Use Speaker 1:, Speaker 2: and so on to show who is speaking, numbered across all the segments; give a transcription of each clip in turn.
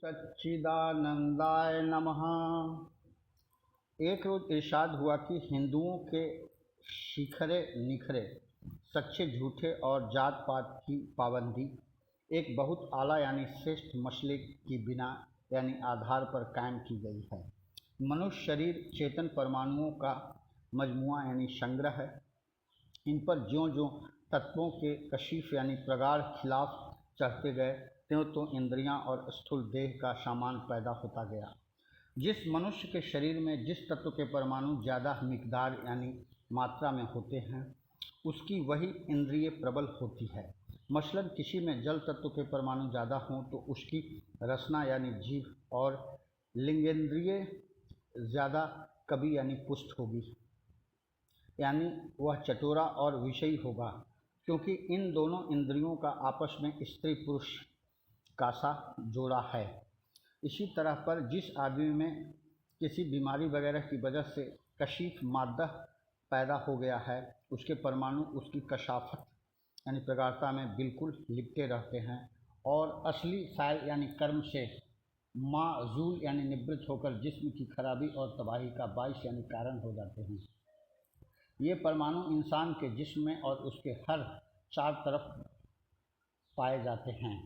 Speaker 1: सच्चिदानंदाय नमः। एक रोज इरशाद हुआ कि हिंदुओं के शिखरे निखरे, सच्चे झूठे और जात पात की पाबंदी एक बहुत आला यानी श्रेष्ठ मसले की बिना यानी आधार पर कायम की गई है। मनुष्य शरीर चेतन परमाणुओं का मजमुआ यानी संग्रह है। इन पर ज्यों ज्यों तत्वों के कशिफ यानी प्रगाढ़ खिलाफ चढ़ते गए त्यों तो इंद्रियां और स्थूल देह का सामान पैदा होता गया। जिस मनुष्य के शरीर में जिस तत्व के परमाणु ज़्यादा मिकदार यानी मात्रा में होते हैं उसकी वही इंद्रिय प्रबल होती है। मसलन किसी में जल तत्व के परमाणु ज़्यादा हों तो उसकी रसना यानी जीभ और लिंगेंद्रिय ज़्यादा कवि यानी पुष्ट होगी, यानी वह चटोरा और विषयी होगा, क्योंकि इन दोनों इंद्रियों का आपस में स्त्री पुरुष का सा जोड़ा है। इसी तरह पर जिस आदमी में किसी बीमारी वगैरह की वजह से कशीफ मादा पैदा हो गया है उसके परमाणु उसकी कशाफत यानी प्रगाढ़ता में बिल्कुल लिपटे रहते हैं और असली फाइल यानी कर्म से माजूल यानी निवृत्त होकर जिस्म की खराबी और तबाही का बाइस यानी कारण हो जाते हैं। ये परमाणु इंसान के जिस्म में और उसके हर चार तरफ पाए जाते हैं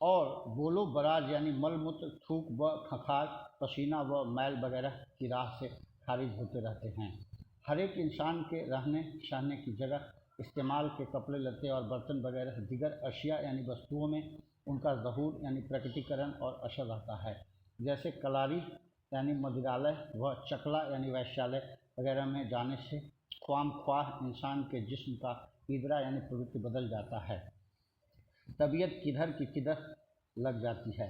Speaker 1: और बोलो बराज यानी मलमूत्र थूक व खखार पसीना व मैल वगैरह की राह से खारिज होते रहते हैं। हर एक इंसान के रहने सहने की जगह इस्तेमाल के कपड़े लत्ते और बर्तन वगैरह दिगर अशिया यानी वस्तुओं में उनका ज़हूर यानी प्रकटीकरण और असर रहता है। जैसे कलारी यानी मदिरालय व चकला यानी वैश्यालय वगैरह में जाने से ख्वाम ख्वाह इंसान के जिस्म का इदरा यानी प्रवृत्ति बदल जाता है, तबीयत किधर की किधर लग जाती है।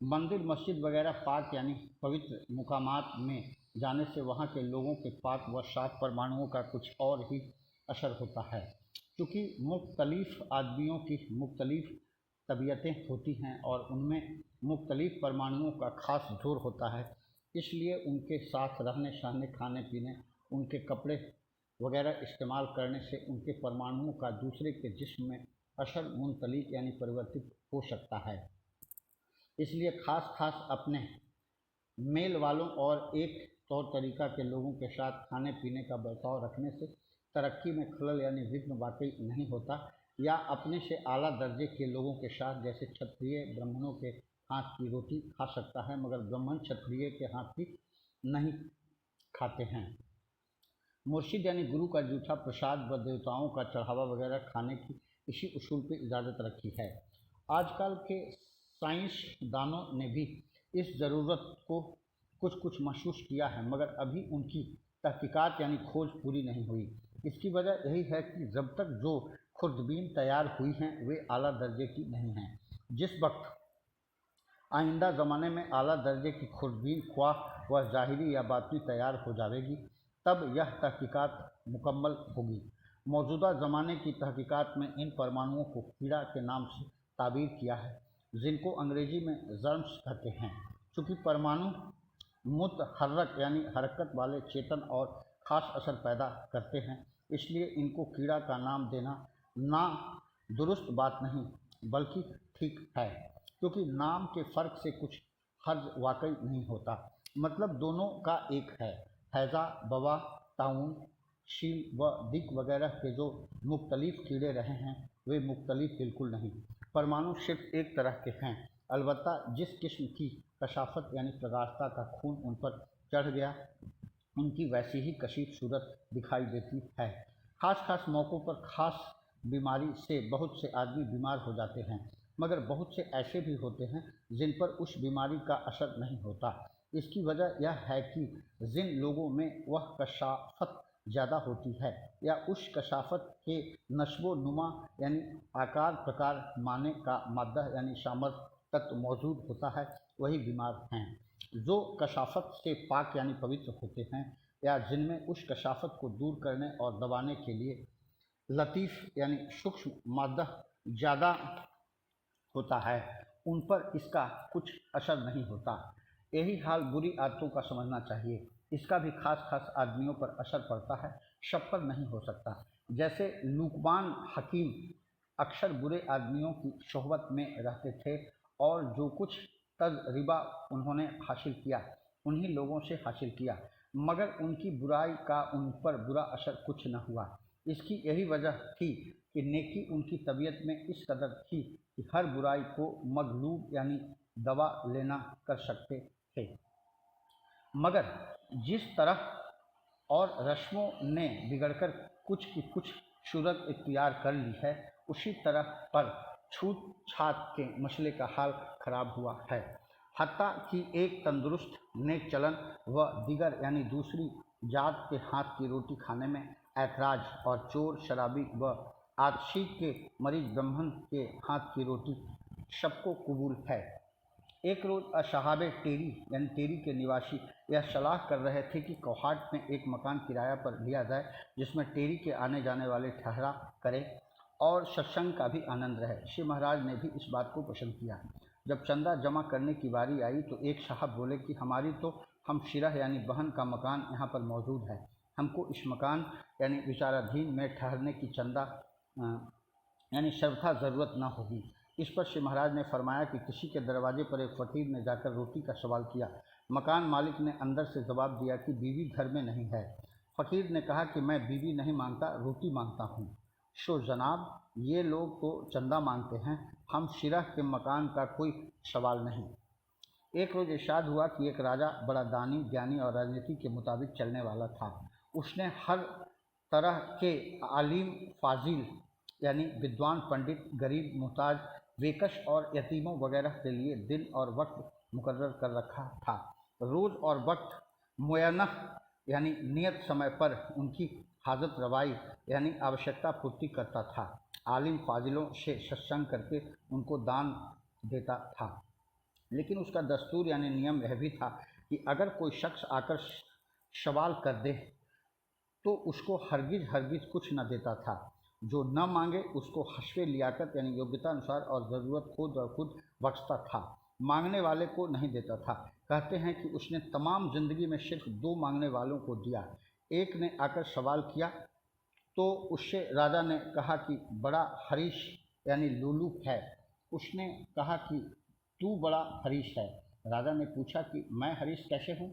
Speaker 1: मंदिर मस्जिद वगैरह पाक यानी पवित्र मुकामात में जाने से वहाँ के लोगों के पाक व सात परमाणुओं का कुछ और ही असर होता है। क्योंकि मुख्तलिफ आदमियों की मुख्तलिफ तबीयतें होती हैं और उनमें मुख्तलिफ परमाणुओं का खास जोर होता है, इसलिए उनके साथ रहने सहने खाने पीने उनके कपड़े वगैरह इस्तेमाल करने से उनके परमाणुओं का दूसरे के जिस्म में असर मुंतलिक यानी परिवर्तित हो सकता है। इसलिए खास अपने मेल वालों और एक तौर तरीका के लोगों के साथ खाने पीने का बर्ताव रखने से तरक्की में खलल यानी विघ्न वाकई नहीं होता, या अपने से आला दर्जे के लोगों के साथ जैसे क्षत्रिय ब्राह्मणों के हाथ की रोटी खा सकता है मगर ब्राह्मण क्षत्रिय के हाथ की नहीं खाते हैं। मुर्शिद यानी गुरु का जूठा प्रसाद व देवताओं का चढ़ावा वगैरह खाने की इसी उसूल पर इजाज़त रखी है। आजकल के साइंसदानों ने भी इस ज़रूरत को कुछ महसूस किया है मगर अभी उनकी तहकीकात यानी खोज पूरी नहीं हुई। इसकी वजह यही है कि जब तक जो खुर्दबीन तैयार हुई हैं वे आला दर्जे की नहीं हैं। जिस वक्त आइंदा ज़माने में आला दर्जे की खुर्दबीन ख्वाह वह ज़ाहिरी या बातनी तैयार हो जाएगी तब यह तहकीकात मुकम्मल होगी। मौजूदा ज़माने की तहकीकात में इन परमाणुओं को कीड़ा के नाम से ताबीर किया है, जिनको अंग्रेजी में जर्म्स कहते हैं। चूँकि परमाणु मुतहर्रक यानी हरकत वाले चेतन और ख़ास असर पैदा करते हैं, इसलिए इनको कीड़ा का नाम देना ना दुरुस्त बात नहीं बल्कि ठीक है, क्योंकि नाम के फ़र्क से कुछ हर्ज वाकई नहीं होता। मतलब दोनों का एक है। हैज़ा वबा ताउन शील व दिक वगैरह के जो मुख्तलिफ कीड़े रहे हैं वे मुख्तलिफ बिल्कुल नहीं। परमाणु सिर्फ एक तरह के हैं, अलबत्ता जिस किस्म की कशाफत यानी प्रगाढ़ता का खून उन पर चढ़ गया उनकी वैसी ही कशीफ सूरत दिखाई देती है। खास मौक़ों पर खास बीमारी से बहुत से आदमी बीमार हो जाते हैं मगर बहुत से ऐसे भी होते हैं जिन पर उस बीमारी का असर नहीं होता। इसकी वजह यह है कि जिन लोगों में वह कशाफत ज़्यादा होती है या उस कशाफत के नस्बो नुमा यानी आकार प्रकार माने का मादा यानी सामर्थ्य तत्व मौजूद होता है वही बीमार हैं। जो कशाफत से पाक यानी पवित्र होते हैं या जिनमें उस कशाफत को दूर करने और दबाने के लिए लतीफ़ यानी सूक्ष्म मादा ज़्यादा होता है उन पर इसका कुछ असर नहीं होता। यही हाल बुरी आदतों का समझना चाहिए। इसका भी खास आदमियों पर असर पड़ता है, सब पर नहीं हो सकता। जैसे लुकमान हकीम अक्सर बुरे आदमियों की सोहबत में रहते थे और जो कुछ तजरिबा उन्होंने हासिल किया, उन्हीं लोगों से हासिल किया, मगर उनकी बुराई का उन पर बुरा असर कुछ न हुआ। इसकी यही वजह थी कि नेकी उनकी तबीयत में इस कदर थी कि हर बुराई को मगलूब यानी दबा लेना कर सकते थे। मगर जिस तरह और रस्मों ने बिगड़कर कुछ की कुछ सूरत इख्तियार कर ली है, उसी तरह पर छूत छात के मसले का हाल खराब हुआ है। हत्ता कि एक तंदुरुस्त नेक चलन व दिगर यानी दूसरी जात के हाथ की रोटी खाने में ऐतराज, और चोर शराबी व आतशी के मरीज ब्राह्मण के हाथ की रोटी सबको कबूल है। एक रोज़ असहाबे टेरी यानी टेरी के निवासी यह सलाह कर रहे थे कि कोहाट में एक मकान किराया पर लिया जाए, जिसमें टेरी के आने जाने वाले ठहरा करें और सत्संग का भी आनंद रहे। श्री महाराज ने भी इस बात को पसंद किया। जब चंदा जमा करने की बारी आई तो एक साहब बोले कि हमारी तो हम शिरह यानी बहन का मकान यहाँ पर मौजूद है, हमको इस मकान यानी विचाराधीन में ठहरने की चंदा यानी सर्वथा ज़रूरत न होगी। इस पर श्री महाराज ने फरमाया कि किसी के दरवाजे पर एक फ़कीर ने जाकर रोटी का सवाल किया। मकान मालिक ने अंदर से जवाब दिया कि बीवी घर में नहीं है। फ़कीर ने कहा कि मैं बीवी नहीं मांगता, रोटी मांगता हूँ। सो जनाब, ये लोग तो चंदा मांगते हैं, हम शिरह के मकान का कोई सवाल नहीं। एक रोज़ इरशाद हुआ कि एक राजा बड़ा दानी, ज्ञानी और राजनीति के मुताबिक चलने वाला था। उसने हर तरह के आलिम, फाजिल यानी विद्वान, पंडित, गरीब, मुहताज, बेकश और यतीमों वगैरह के लिए दिन और वक्त मुकर्रर कर रखा था। रोज़ और वक्त मुयन्ना यानी नियत समय पर उनकी हाजत रवाई यानी आवश्यकता पूर्ति करता था। आलिम फाजिलों से सत्संग करके उनको दान देता था, लेकिन उसका दस्तूर यानी नियम यह भी था कि अगर कोई शख्स आकर सवाल कर दे तो उसको हरगिज़ कुछ न देता था। जो न मांगे उसको हस्बे लियाकत यानी योग्यता अनुसार और ज़रूरत खुद बख्शता था, मांगने वाले को नहीं देता था। कहते हैं कि उसने तमाम ज़िंदगी में सिर्फ 2 मांगने वालों को दिया। एक ने आकर सवाल किया तो उससे राजा ने कहा कि बड़ा हरीश यानी लुलूक है। उसने कहा कि तू बड़ा हरीश है। राजा ने पूछा कि मैं हरीश कैसे हूँ?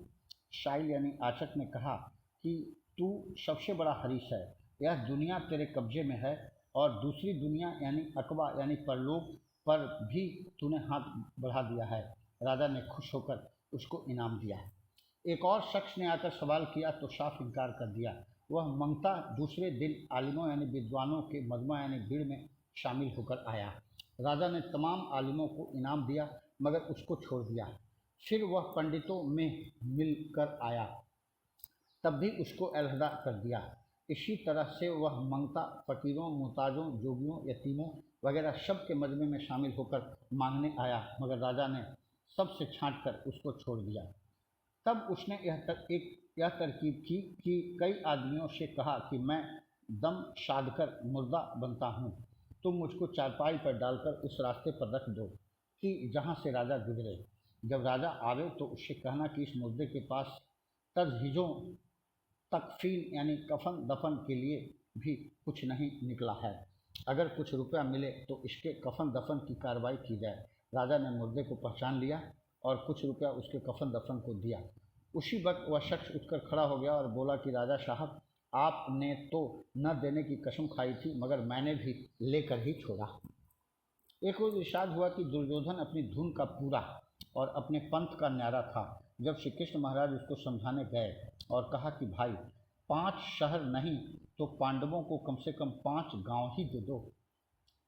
Speaker 1: शाइल यानी आचक ने कहा कि तू सबसे बड़ा हरीश है, यह दुनिया तेरे कब्जे में है और दूसरी दुनिया यानी अकबा यानी परलोक पर भी तूने हाथ बढ़ा दिया है। राजा ने खुश होकर उसको इनाम दिया। एक और शख्स ने आकर सवाल किया तो साफ इनकार कर दिया। वह मंगता दूसरे दिन आलिमों यानी विद्वानों के मजमा यानी भीड़ में शामिल होकर आया। राजा ने तमाम आलिमों को इनाम दिया मगर उसको छोड़ दिया। फिर वह पंडितों में मिलकर आया, तब भी उसको अलहदा कर दिया। इसी तरह से वह मंगता फ़कीरों, मुहताजों, जोगियों, यतीमों वगैरह सब के मजमे में शामिल होकर मांगने आया, मगर राजा ने सबसे छांट कर उसको छोड़ दिया। तब उसने यह तरकीब की कि कई आदमियों से कहा कि मैं दम साधकर मुर्दा बनता हूँ, तुम मुझको चारपाई पर डालकर उस रास्ते पर रख दो कि जहाँ से राजा गुजरे। जब राजा आवे तो उससे कहना कि इस मुर्दे के पास तजहीज़ों तकफीन यानी कफन दफन के लिए भी कुछ नहीं निकला है, अगर कुछ रुपया मिले तो इसके कफन दफन की कार्रवाई की जाए। राजा ने मुर्दे को पहचान लिया और कुछ रुपया उसके कफन दफन को दिया। उसी वक्त वह शख्स उठकर खड़ा हो गया और बोला कि राजा साहब, आपने तो न देने की कसम खाई थी, मगर मैंने भी लेकर ही छोड़ा। एक रोज़ इरशाद हुआ कि दुर्योधन अपनी धुन का पूरा और अपने पंथ का न्यारा था। जब श्री कृष्ण महाराज उसको समझाने गए और कहा कि भाई, 5 शहर नहीं तो पांडवों को कम से कम 5 गांव ही दे दो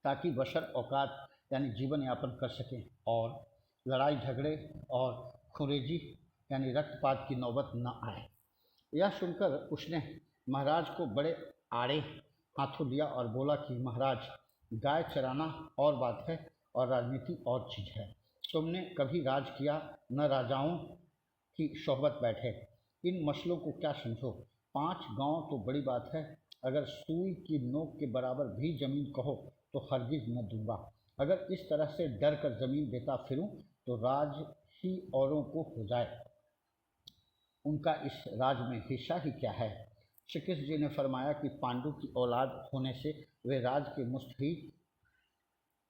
Speaker 1: ताकि बशर औकात यानी जीवन यापन कर सकें और लड़ाई झगड़े और खुरेजी यानी रक्तपात की नौबत न आए। यह सुनकर उसने महाराज को बड़े आड़े हाथों लिया और बोला कि महाराज, गाय चराना और बात है और राजनीति और चीज़ है। तुमने कभी राज किया न राजाओं की सोहबत बैठे, इन मसलों को क्या समझो। 5 गांव तो बड़ी बात है, अगर सुई की नोक के बराबर भी ज़मीन कहो तो हरगिज़ न दूंगा। अगर इस तरह से डर कर ज़मीन देता फिरूं तो राज ही औरों को हो जाए, उनका इस राज में हिस्सा ही क्या है। श्री कृष्ण जी ने फरमाया कि पांडु की औलाद होने से वे राज के मुस्तहिक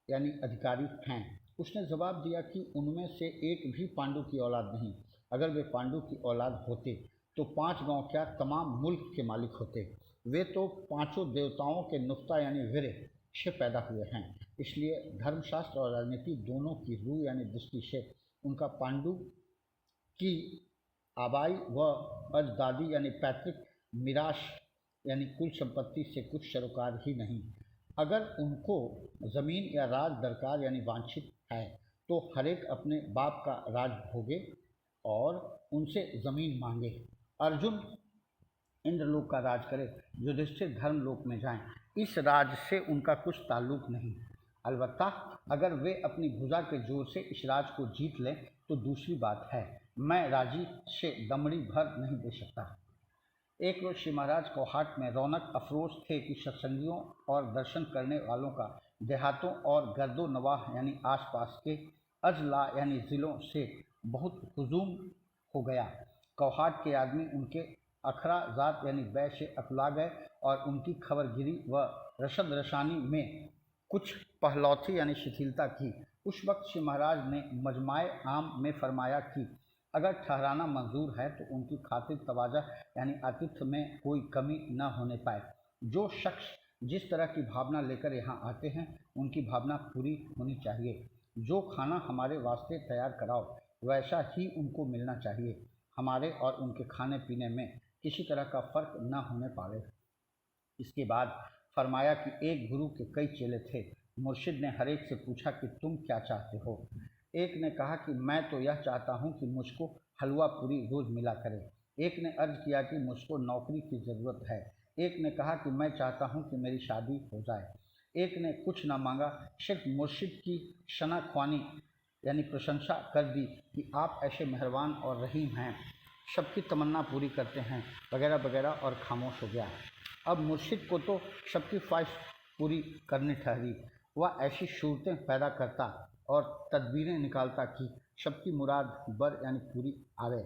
Speaker 1: यानी अधिकारी हैं। उसने जवाब दिया कि उनमें से एक भी पांडु की औलाद नहीं। अगर वे पांडु की औलाद होते तो 5 गांव क्या तमाम मुल्क के मालिक होते। वे तो पांचों देवताओं के नुक्ता यानी वीर से पैदा हुए हैं। इसलिए धर्मशास्त्र और राजनीति दोनों की रूह यानी दृष्टि से उनका पांडु की आबाई व अजदादी यानी पैतृक मिराश यानी कुल संपत्ति से कुछ सरोकार ही नहीं। अगर उनको ज़मीन या राज दरकार यानी वांछित है तो हरेक अपने बाप का राज भोगे और उनसे ज़मीन मांगे। अर्जुन इंद्रलोक का राज करे, युधिष्ठिर धर्मलोक में जाएं, इस राज से उनका कुछ ताल्लुक नहीं। अलबत्ता अगर वे अपनी भुजा के जोर से इस राज को जीत लें तो दूसरी बात है। मैं राजी से दमड़ी भर नहीं दे सकता। एक रोज श्री महाराज कौहाट में रौनक अफरोज थे कि सत्संगियों और दर्शन करने वालों का देहातों और गर्दो नवाह यानी आसपास के अजला यानी ज़िलों से बहुत हुजूम हो गया। कौहाट के आदमी उनके अखरा जात यानी बै से अकुला गए और उनकी खबरगिरी व रशद रसानी में कुछ पहलौती यानी शिथिलता की। उस वक्त श्री महाराज ने मजमाए आम में फरमाया कि अगर ठहराना मंजूर है तो उनकी खातिर तवाज़ा यानी आतिथ्य में कोई कमी न होने पाए। जो शख्स जिस तरह की भावना लेकर यहाँ आते हैं उनकी भावना पूरी होनी चाहिए। जो खाना हमारे वास्ते तैयार कराओ वैसा ही उनको मिलना चाहिए। हमारे और उनके खाने पीने में किसी तरह का फ़र्क न होने पावे। इसके बाद फरमाया कि एक गुरु के कई चेले थे। मुर्शिद ने हर एक से पूछा कि तुम क्या चाहते हो। एक ने कहा कि मैं तो यह चाहता हूँ कि मुझको हलवा पूरी रोज़ मिला करे। एक ने अर्ज़ किया कि मुझको नौकरी की ज़रूरत है। एक ने कहा कि मैं चाहता हूँ कि मेरी शादी हो जाए। एक ने कुछ न मांगा, सिर्फ मुर्शिद की शनाख्वानी यानी प्रशंसा कर दी कि आप ऐसे मेहरबान और रहीम हैं, सबकी तमन्ना पूरी करते हैं वगैरह वगैरह, और खामोश हो गया। अब मुर्शिद को तो सबकी ख्वाहिश पूरी करनी ठहरी। वह ऐसी सूरतें पैदा करता और तदबीरें निकालता कि सबकी मुराद बर यानी पूरी आवे।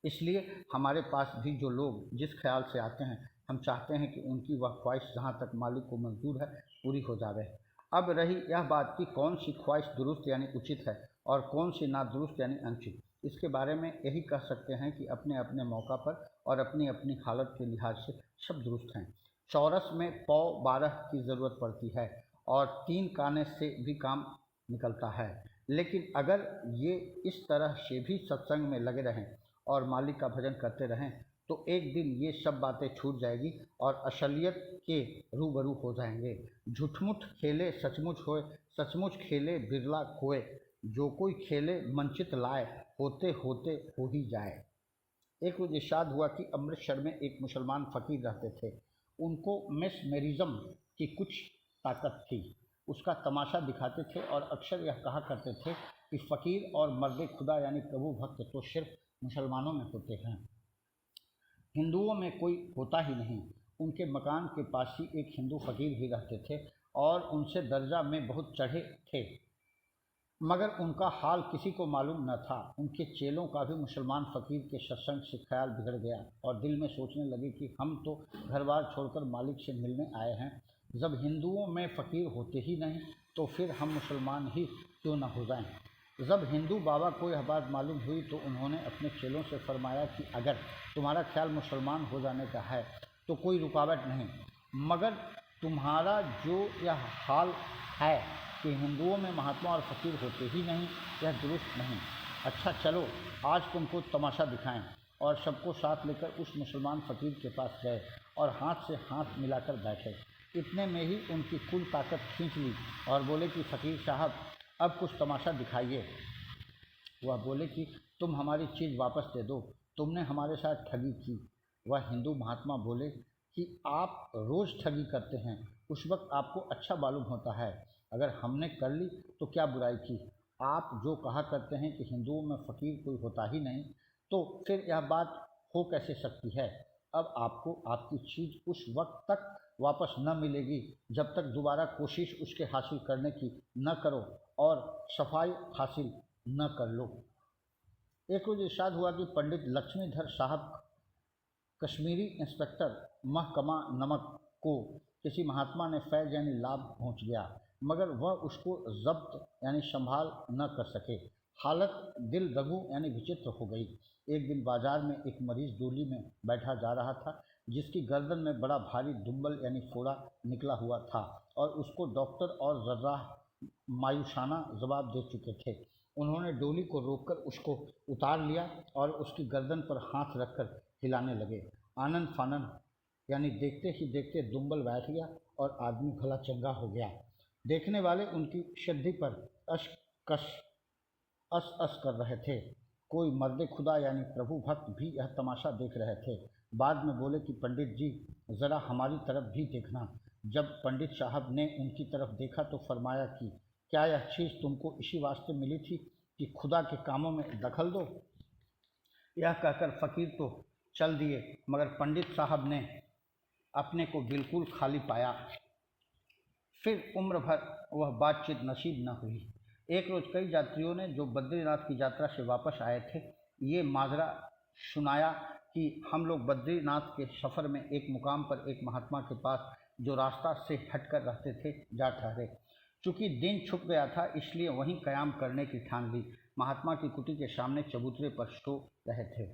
Speaker 1: इसलिए हमारे पास भी जो लोग जिस ख्याल से आते हैं हम चाहते हैं कि उनकी वह ख्वाहिश जहाँ तक मालिक को मंजूर है पूरी हो जावे। अब रही यह बात कि कौन सी ख्वाहिश दुरुस्त यानी उचित है और कौन सी नादुरुस्त यानी अनुचित, इसके बारे में यही कह सकते हैं कि अपने अपने मौका पर और अपनी अपनी हालत के लिहाज से सब दुरुस्त हैं। चौरस में पौ 12 की ज़रूरत पड़ती है और 3 काने से भी काम निकलता है। लेकिन अगर ये इस तरह से भी सत्संग में लगे रहें और मालिक का भजन करते रहें तो एक दिन ये सब बातें छूट जाएगी और असलियत के रूबरू हो जाएंगे। झूठमुठ खेले सचमुच होए, सचमुच खेले बिरला खोए, जो कोई खेले मनचित लाए, होते होते हो ही जाए। एक रोज इरशाद हुआ कि अमृतसर में एक मुसलमान फ़कीर रहते थे। उनको मेसमेरिज्म की कुछ ताकत थी। उसका तमाशा दिखाते थे और अक्सर यह कहा करते थे कि फ़कीर और मर्द खुदा यानी प्रभु भक्त तो सिर्फ मुसलमानों में होते हैं, हिंदुओं में कोई होता ही नहीं। उनके मकान के पास ही एक हिंदू फ़कीर भी रहते थे और उनसे दर्जा में बहुत चढ़े थे, मगर उनका हाल किसी को मालूम न था। उनके चेलों का भी मुसलमान फ़कीर के सत्संग से ख्याल बिगड़ गया और दिल में सोचने लगे कि हम तो घर बार छोड़कर मालिक से मिलने आए हैं। जब हिंदुओं में फ़कीर होते ही नहीं तो फिर हम मुसलमान ही क्यों न हो जाएं। जब हिंदू बाबा को यह बात मालूम हुई तो उन्होंने अपने चेलों से फरमाया कि अगर तुम्हारा ख्याल मुसलमान हो जाने का है तो कोई रुकावट नहीं, मगर तुम्हारा जो यह हाल है कि हिंदुओं में महात्मा और फ़कीर होते ही नहीं, यह दुरुस्त नहीं। अच्छा चलो आज तुमको तमाशा दिखाएं। और सबको साथ लेकर उस मुसलमान फ़कीर के पास गए और हाथ से हाथ मिलाकर बैठे। इतने में ही उनकी कुल ताकत खींच ली और बोले कि फ़कीर साहब अब कुछ तमाशा दिखाइए। वह बोले कि तुम हमारी चीज़ वापस दे दो, तुमने हमारे साथ ठगी की। वह हिंदू महात्मा बोले कि आप रोज़ ठगी करते हैं, उस वक्त आपको अच्छा मालूम होता है, अगर हमने कर ली तो क्या बुराई की। आप जो कहा करते हैं कि हिंदुओं में फ़कीर कोई होता ही नहीं, तो फिर यह बात हो कैसे सकती है। अब आपको आपकी चीज़ उस वक्त तक वापस न मिलेगी जब तक दोबारा कोशिश उसके हासिल करने की न करो और सफाई हासिल न कर लो। एक रोज इरशाद हुआ कि पंडित लक्ष्मीधर साहब कश्मीरी इंस्पेक्टर महकमा नमक को किसी महात्मा ने फैज़ यानी लाभ पहुँच गया। मगर वह उसको जब्त यानी संभाल न कर सके। हालत दिल रगू यानी विचित्र हो गई। एक दिन बाजार में एक मरीज डोली में बैठा जा रहा था, जिसकी गर्दन में बड़ा भारी दुम्बल यानी फोड़ा निकला हुआ था, और उसको डॉक्टर और जर्राह मायूसाना जवाब दे चुके थे। उन्होंने डोली को रोककर उसको उतार लिया और उसकी गर्दन पर हाथ रखकर हिलाने लगे। आनंद फानंद यानी देखते ही देखते दुम्बल बैठ गया और आदमी भला चंगा हो गया। देखने वाले उनकी सिद्धि पर अशकश अस अस कर रहे थे। कोई मर्द खुदा यानी प्रभु भक्त भी यह तमाशा देख रहे थे। बाद में बोले कि पंडित जी, ज़रा हमारी तरफ भी देखना। जब पंडित साहब ने उनकी तरफ देखा तो फरमाया कि क्या यह चीज़ तुमको इसी वास्ते मिली थी कि खुदा के कामों में दखल दो? यह कहकर फ़कीर तो चल दिए, मगर पंडित साहब ने अपने को बिल्कुल खाली पाया। फिर उम्र भर वह बातचीत नसीब न हुई। एक रोज़ कई यात्रियों ने, जो बद्रीनाथ की यात्रा से वापस आए थे, ये माजरा सुनाया कि हम लोग बद्रीनाथ के सफ़र में एक मुकाम पर एक महात्मा के पास, जो रास्ता से हटकर रहते थे, जा ठहरे। चूँकि दिन छुप गया था, इसलिए वहीं क़याम करने की ठान ली। महात्मा की कुटी के सामने चबूतरे पर सो रहे थे।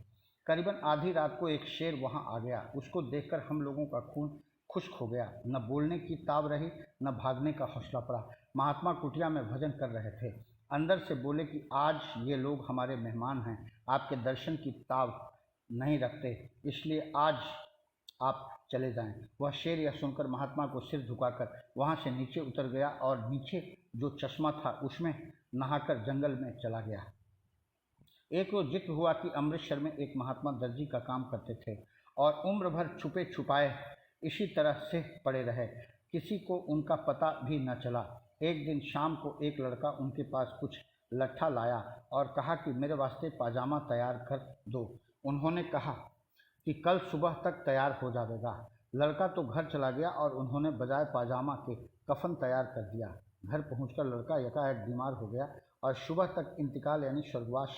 Speaker 1: करीबन आधी रात को एक शेर वहां आ गया। उसको देखकर हम लोगों का खून खुश्क हो गया। न बोलने की ताब रही, न भागने का हौसला पड़ा। महात्मा कुटिया में भजन कर रहे थे। अंदर से बोले कि आज ये लोग हमारे मेहमान हैं, आपके दर्शन की ताब नहीं रखते, इसलिए आज आप चले जाएं। वह शेर यह सुनकर महात्मा को सिर झुकाकर वहां से नीचे उतर गया और नीचे जो चश्मा था उसमें नहाकर जंगल में चला गया। एक रोज जिक्र हुआ कि अमृतसर में एक महात्मा दर्जी का काम करते थे और उम्र भर छुपे छुपाए इसी तरह से पड़े रहे। किसी को उनका पता भी न चला। एक दिन शाम को एक लड़का उनके पास कुछ लट्ठा लाया और कहा कि मेरे वास्ते पाजामा तैयार कर दो। उन्होंने कहा कि कल सुबह तक तैयार हो जाएगा। लड़का तो घर चला गया और उन्होंने बजाय पाजामा के कफन तैयार कर दिया। घर पहुंचकर लड़का एकाएक बीमार हो गया और सुबह तक इंतकाल यानी स्वर्गवास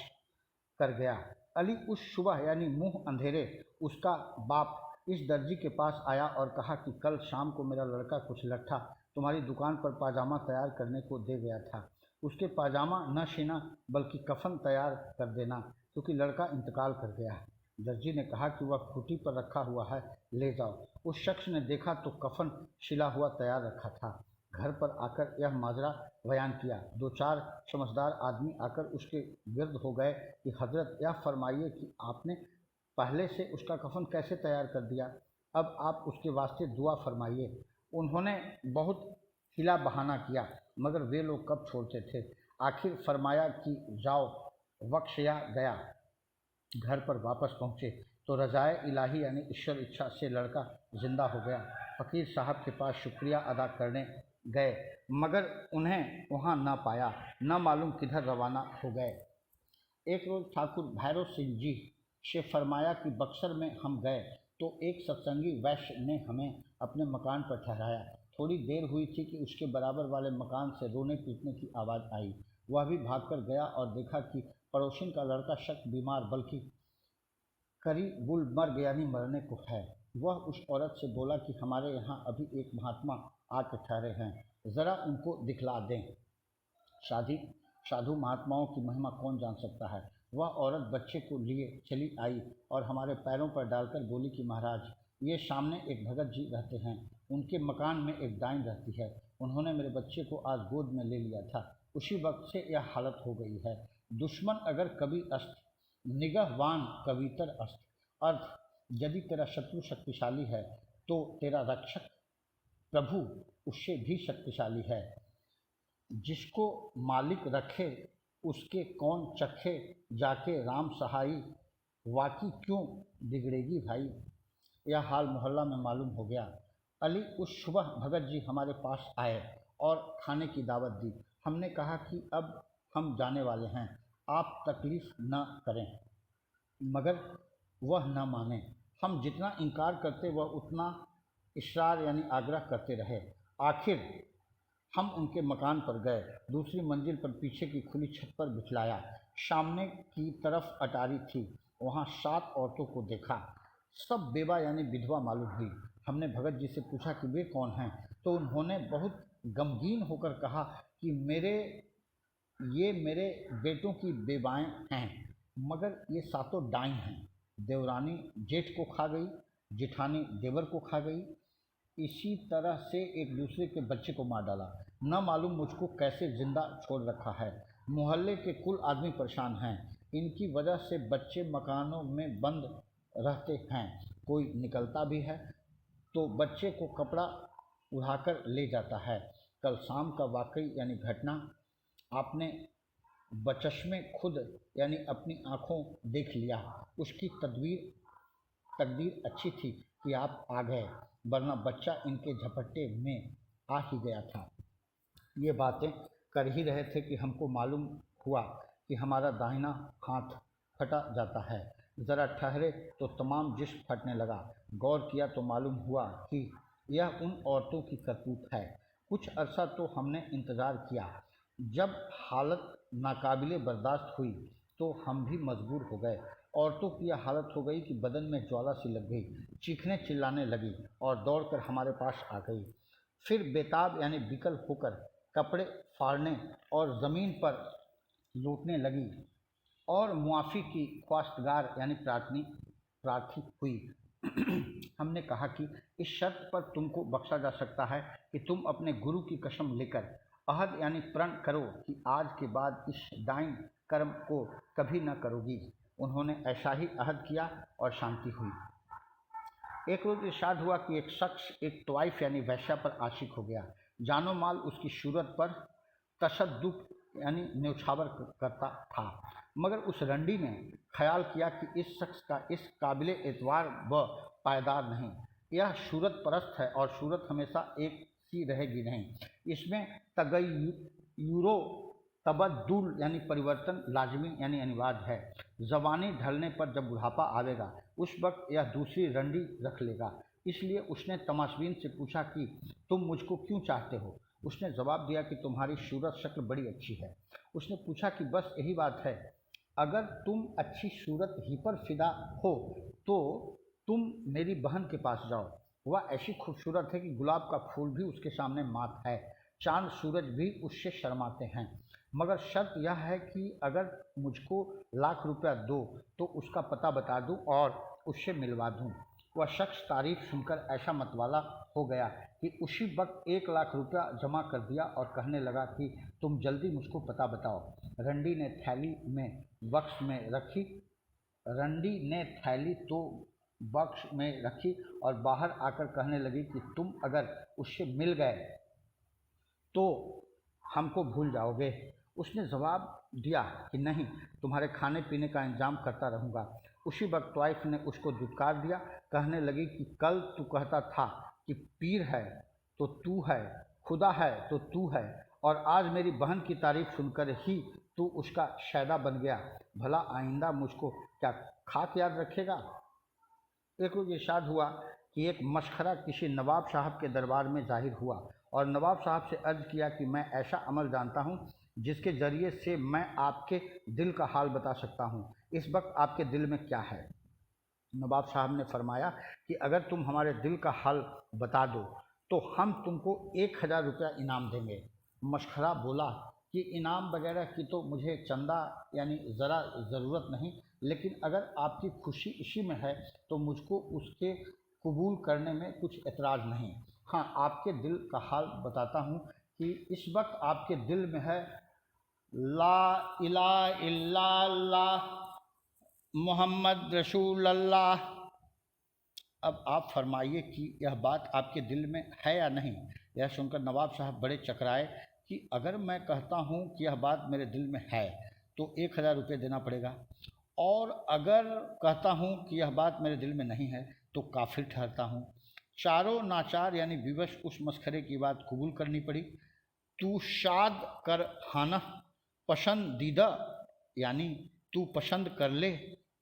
Speaker 1: कर गया। अली उस सुबह यानी मुंह अंधेरे उसका बाप इस दर्जी के पास आया और कहा कि कल शाम को मेरा लड़का कुछ लट्ठा तुम्हारी दुकान पर पाजामा तैयार करने को दे गया था। उसके पाजामा न सीना बल्कि कफन तैयार कर देना, क्योंकि लड़का इंतकाल कर गया। दर्जी ने कहा कि वह खूंटी पर रखा हुआ है, ले जाओ। उस शख्स ने देखा तो कफन सिला हुआ तैयार रखा था। घर पर आकर यह माजरा बयान किया। दो चार समझदार आदमी आकर उसके गिर्द हो गए कि हजरत, यह फरमाइए कि आपने पहले से उसका कफन कैसे तैयार कर दिया? अब आप उसके वास्ते दुआ फरमाइए। उन्होंने बहुत हिला बहाना किया, मगर वे लोग कब छोड़ते थे। आखिर फरमाया कि जाओ। बख्शिया गया। घर पर वापस पहुँचे तो रजाए इलाही यानी ईश्वर इच्छा से लड़का जिंदा हो गया। फ़कीर साहब के पास शुक्रिया अदा करने गए, मगर उन्हें वहाँ ना पाया, न मालूम किधर रवाना हो गए। एक रोज़ ठाकुर भैरव सिंह जी से फरमाया कि बक्सर में हम गए तो एक सत्संगी वैश्य ने हमें अपने मकान पर ठहराया। थोड़ी देर हुई थी कि उसके बराबर वाले मकान से रोने पीटने की आवाज़ आई। वह भी भागकर गया और देखा कि पड़ोसिन का लड़का शक बीमार बल्कि करीबुल मर गया, यानी मरने को है। वह उस औरत से बोला कि हमारे यहाँ अभी एक महात्मा आके ठहरे हैं, ज़रा उनको दिखला दें। शादी साधु महात्माओं की महिमा कौन जान सकता है। वह औरत बच्चे को लिए चली आई और हमारे पैरों पर डालकर बोली कि महाराज, ये सामने एक भगत जी रहते हैं, उनके मकान में एक डाइन रहती है। उन्होंने मेरे बच्चे को आज गोद में ले लिया था, उसी वक्त से यह हालत हो गई है। दुश्मन अगर कभी अस्त, निगहवान कवितर अस्त। अर्थ, यदि तेरा शत्रु शक्तिशाली है तो तेरा रक्षक प्रभु उससे भी शक्तिशाली है। जिसको मालिक रखे उसके कौन चखे, जाके राम सहाई, वाकी क्यों बिगड़ेगी भाई। यह हाल मोहल्ला में मालूम हो गया। अली उस सुबह भगत जी हमारे पास आए और खाने की दावत दी। हमने कहा कि अब हम जाने वाले हैं, आप तकलीफ़ न करें, मगर वह न माने। हम जितना इनकार करते वह उतना इसरार यानी आग्रह करते रहे। आखिर हम उनके मकान पर गए। दूसरी मंजिल पर पीछे की खुली छत पर बिछलाया। सामने की तरफ अटारी थी, वहाँ 7 औरतों को देखा। सब बेवा यानी विधवा मालूम हुई। हमने भगत जी से पूछा कि वे कौन हैं, तो उन्होंने बहुत गमगीन होकर कहा कि मेरे बेटों की बेवाएँ हैं, मगर ये सातों डाइन हैं। देवरानी जेठ को खा गई, जेठानी देवर को खा गई, इसी तरह से एक दूसरे के बच्चे को मार डाला। न मालूम मुझको कैसे जिंदा छोड़ रखा है। मोहल्ले के कुल आदमी परेशान हैं। इनकी वजह से बच्चे मकानों में बंद रहते हैं, कोई निकलता भी है तो बच्चे को कपड़ा उड़ाकर ले जाता है। कल शाम का वाकई यानी घटना आपने बचश्मे खुद यानी अपनी आंखों देख लिया। उसकी तकदीर अच्छी थी कि आप आ गए, वरना बच्चा इनके झपट्टे में आ ही गया था। ये बातें कर ही रहे थे कि हमको मालूम हुआ कि हमारा दाहिना हाथ फटा जाता है। ज़रा ठहरे तो तमाम जिस्म फटने लगा। गौर किया तो मालूम हुआ कि यह उन औरतों की करतूत है। कुछ अरसा तो हमने इंतज़ार किया। जब हालत नाकाबिले बर्दाश्त हुई तो हम भी मजबूर हो गए। औरतों की यह हालत हो गई कि बदन में ज्वाला सी लग गई, चीखने चिल्लाने लगी और दौड़कर हमारे पास आ गई। फिर बेताब यानी बिकल होकर कपड़े फाड़ने और ज़मीन पर लूटने लगी और मुआफ़ी की ख्वास्तगार यानी प्रार्थी हुई। हमने कहा कि इस शर्त पर तुमको बख्शा जा सकता है कि तुम अपने गुरु की कसम लेकर अहद यानी प्रण करो कि आज के बाद इस डाइन कर्म को कभी न करोगी। उन्होंने ऐसा ही अहद किया और शांति हुई। एक रोज़ इरशाद हुआ कि एक शख्स एक तवाइफ यानी वैश्या पर आशिक हो गया। जानो माल उसकी सूरत पर तशद्दुक यानी न्यौछावर करता था, मगर उस रंडी ने ख्याल किया कि इस शख्स का इस काबिले एतवार व पायदार नहीं। यह सूरत परस्त है और सूरत हमेशा एक सी रहेगी नहीं। इसमें तगय्युरो तबद्दुल यानी परिवर्तन लाजमी यानी अनिवार्य है। जवानी ढलने पर जब बुढ़ापा आवेगा उस वक्त यह दूसरी रंडी रख लेगा। इसलिए उसने तमाशबीन से पूछा कि तुम मुझको क्यों चाहते हो। उसने जवाब दिया कि तुम्हारी सूरत शक्ल बड़ी अच्छी है। उसने पूछा कि बस यही बात है, अगर तुम अच्छी सूरत ही पर फिदा हो तो तुम मेरी बहन के पास जाओ। वह ऐसी खूबसूरत है कि गुलाब का फूल भी उसके सामने मात है, चांद सूरज भी उससे शर्माते हैं। मगर शर्त यह है कि अगर मुझको लाख रुपया दो तो उसका पता बता दूं और उससे मिलवा दूं। वह शख्स तारीफ सुनकर ऐसा मतवाला हो गया कि उसी वक्त 1 लाख रुपया जमा कर दिया और कहने लगा कि तुम जल्दी मुझको पता बताओ। रंडी ने थैली तो बक्स में रखी और बाहर आकर कहने लगी कि तुम अगर उससे मिल गए तो हमको भूल जाओगे। उसने जवाब दिया कि नहीं, तुम्हारे खाने पीने का इंतजाम करता रहूँगा। उसी वक्त वाइफ ने उसको दुत्कार दिया। कहने लगी कि कल तू कहता था कि पीर है तो तू है, खुदा है तो तू है, और आज मेरी बहन की तारीफ सुनकर ही तू उसका शैदा बन गया। भला आइंदा मुझको क्या खाक याद रखेगा। एक रोज़ इरशाद हुआ कि एक मशखरा किसी नवाब साहब के दरबार में जाहिर हुआ और नवाब साहब से अर्ज़ किया कि मैं ऐसा अमल जानता हूँ जिसके ज़रिए से मैं आपके दिल का हाल बता सकता हूँ। इस वक्त आपके दिल में क्या है। नवाब साहब ने फरमाया कि अगर तुम हमारे दिल का हाल बता दो तो हम तुमको 1000 रुपया इनाम देंगे। मशखरा बोला कि इनाम वगैरह की तो मुझे चंदा यानी ज़रा ज़रूरत नहीं, लेकिन अगर आपकी खुशी इसी में है तो मुझको उसके कबूल करने में कुछ एतराज़ नहीं। हाँ, आपके दिल का हाल बताता हूँ कि इस वक्त आपके दिल में है ला इलाहा इल्लल्लाह मोहम्मद रसूल अल्लाह। अब आप फरमाइए कि यह बात आपके दिल में है या नहीं। यह सुनकर नवाब साहब बड़े चकराए कि अगर मैं कहता हूँ कि यह बात मेरे दिल में है तो 1000 रुपये देना पड़ेगा, और अगर कहता हूँ कि यह बात मेरे दिल में नहीं है तो काफिर ठहरता हूँ। चारों नाचार यानी विवश उस मस्खरे की बात कबूल करनी पड़ी। तू शाद कर खाना पसंदीदा यानी तू पसंद कर ले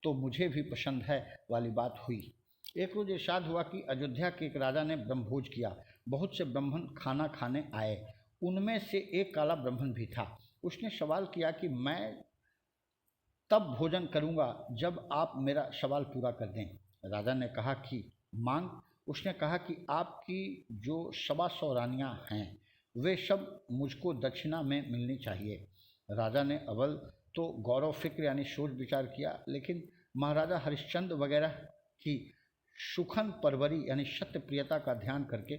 Speaker 1: तो मुझे भी पसंद है वाली बात हुई। एक रोज़ इरशाद हुआ कि अयोध्या के एक राजा ने ब्रह्मभोज किया। बहुत से ब्राह्मण खाना खाने आए, उनमें से एक काला ब्राह्मण भी था। उसने सवाल किया कि मैं तब भोजन करूंगा जब आप मेरा सवाल पूरा कर दें। राजा ने कहा कि मांग। उसने कहा कि आपकी जो 125 रानियां हैं वे सब मुझको दक्षिणा में मिलनी चाहिए। राजा ने अव्वल तो गौरव फिक्र यानी सोच विचार किया, लेकिन महाराजा हरिश्चंद्र वगैरह की सुखन परवरी यानी सत्य प्रियता का ध्यान करके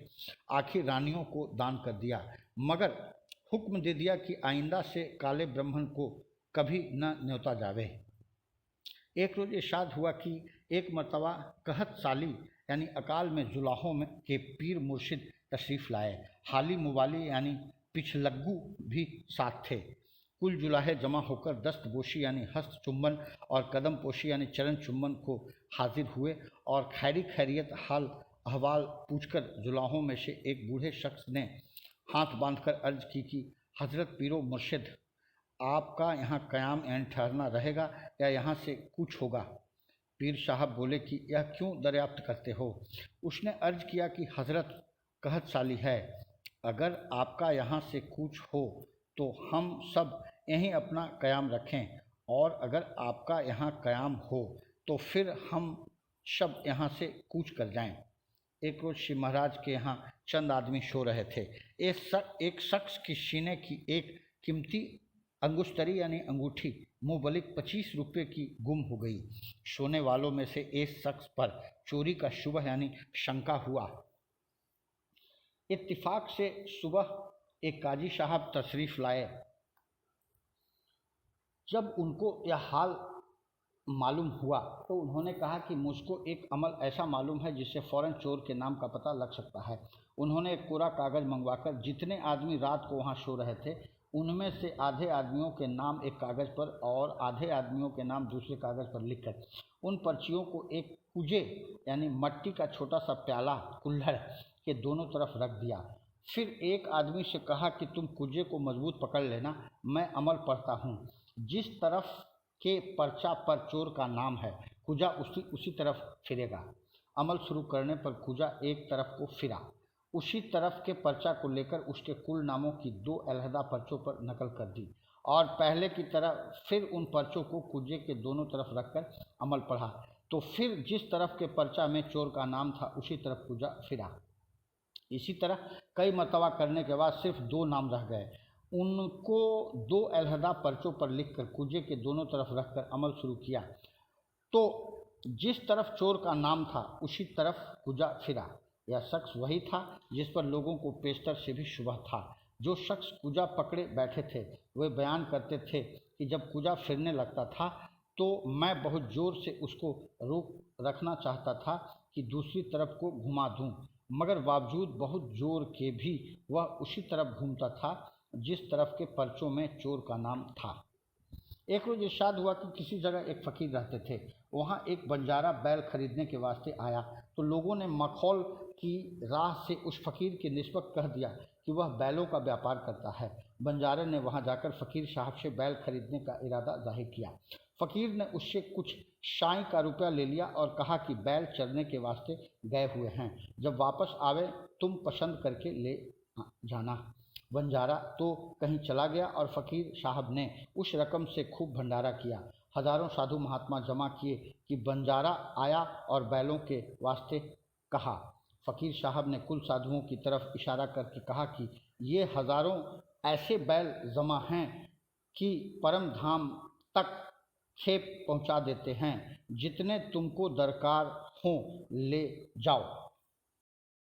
Speaker 1: आखिर रानियों को दान कर दिया, मगर हुक्म दे दिया कि आइंदा से काले ब्राह्मण को कभी न न्योता जावे। एक रोज इरशाद हुआ कि एक मर्तबा कहत साली यानी अकाल में जुलाहों में के पीर मुर्शिद तशरीफ़ लाए। हाली मुवाली यानी पिछलग्गू भी साथ थे। कुल जुलाहे जमा होकर दस्तबोशी यानी हस्त चुम्बन और कदम पोशी यानी चरण चुम्बन को हाजिर हुए और खैरी खैरियत हाल अहवाल पूछकर जुलाहों में से एक बूढ़े शख्स ने हाथ बांधकर अर्ज की कि हज़रत पीरो मुर्शिद, आपका यहाँ क़याम यानी ठहरना रहेगा या यहाँ से कुछ होगा? पीर साहब बोले कि यह क्यों दरियाफ्त करते हो? उसने अर्ज किया कि हज़रत कहत साली है, अगर आपका यहाँ से कूच हो तो हम सब यहीं अपना क़याम रखें, और अगर आपका यहाँ क़याम हो तो फिर हम सब यहाँ से कूच कर जाएं। एक रोज़ श्री महाराज के यहाँ चंद आदमी सो रहे थे। एक शख्स की सीने की एक कीमती अंगुश्तरी यानी अंगूठी मुबलिक 25 रुपये की गुम हो गई। सोने वालों में से एक शख्स पर चोरी का शुबह यानी शंका हुआ। इत्तिफाक से सुबह एक काजी साहब तशरीफ़ लाए। जब उनको यह हाल मालूम हुआ तो उन्होंने कहा कि मुझको एक अमल ऐसा मालूम है जिससे फ़ौरन चोर के नाम का पता लग सकता है। उन्होंने एक कोरा कागज़ मंगवाकर जितने आदमी रात को वहाँ सो रहे थे उनमें से आधे आदमियों के नाम एक कागज़ पर और आधे आदमियों के नाम दूसरे कागज़ पर लिखकर उन पर्चियों को एक कुजे यानी मट्टी का छोटा सा प्याला कुल्हड़ के दोनों तरफ रख दिया। फिर एक आदमी से कहा कि तुम कुजे को मजबूत पकड़ लेना, मैं अमल पढ़ता हूँ। जिस तरफ के पर्चा पर चोर का नाम है कुजा उसी तरफ फिरेगा। अमल शुरू करने पर कुजा एक तरफ को फिरा। उसी तरफ के पर्चा को लेकर उसके कुल नामों की 2 अलहदा पर्चों पर नकल कर दी और पहले की तरह फिर उन पर्चों को कुजे के दोनों तरफ रखकर अमल पढ़ा, तो फिर जिस तरफ के पर्चा में चोर का नाम था उसी तरफ कुजा फिरा। इसी तरह कई मरतबा करने के बाद सिर्फ 2 नाम रह गए। उनको 2 अलहदा पर्चों पर लिखकर कुजे के दोनों तरफ रखकर अमल शुरू किया, तो जिस तरफ चोर का नाम था उसी तरफ कुजा फिरा। यह शख्स वही था जिस पर लोगों को पेशतर से भी शुबह था। जो शख्स कुजा पकड़े बैठे थे वे बयान करते थे कि जब कुजा फिरने लगता था तो मैं बहुत ज़ोर से उसको रोक रखना चाहता था कि दूसरी तरफ को घुमा दूं, मगर बावजूद बहुत ज़ोर के भी वह उसी तरफ घूमता था जिस तरफ के पर्चों में चोर का नाम था। एक रोज़ इरशाद हुआ कि किसी जगह एक फ़कीर रहते थे। वहाँ एक बंजारा बैल खरीदने के वास्ते आया तो लोगों ने मखौल की राह से उस फ़कीर के निस्बत कह दिया कि वह बैलों का व्यापार करता है। बंजारे ने वहाँ जाकर फ़कीर साहब से बैल खरीदने का इरादा जाहिर किया। फ़कीर ने उससे कुछ शाई का रुपया ले लिया और कहा कि बैल चरने के वास्ते गए हुए हैं, जब वापस आवे तुम पसंद करके ले जाना। बंजारा तो कहीं चला गया और फ़कीर साहब ने उस रकम से खूब भंडारा किया। हज़ारों साधु महात्मा जमा किए कि बंजारा आया और बैलों के वास्ते कहा। फ़कीर साहब ने कुल साधुओं की तरफ इशारा करके कहा कि ये हज़ारों ऐसे बैल जमा हैं कि परम धाम तक खेप पहुंचा देते हैं, जितने तुमको दरकार हों ले जाओ।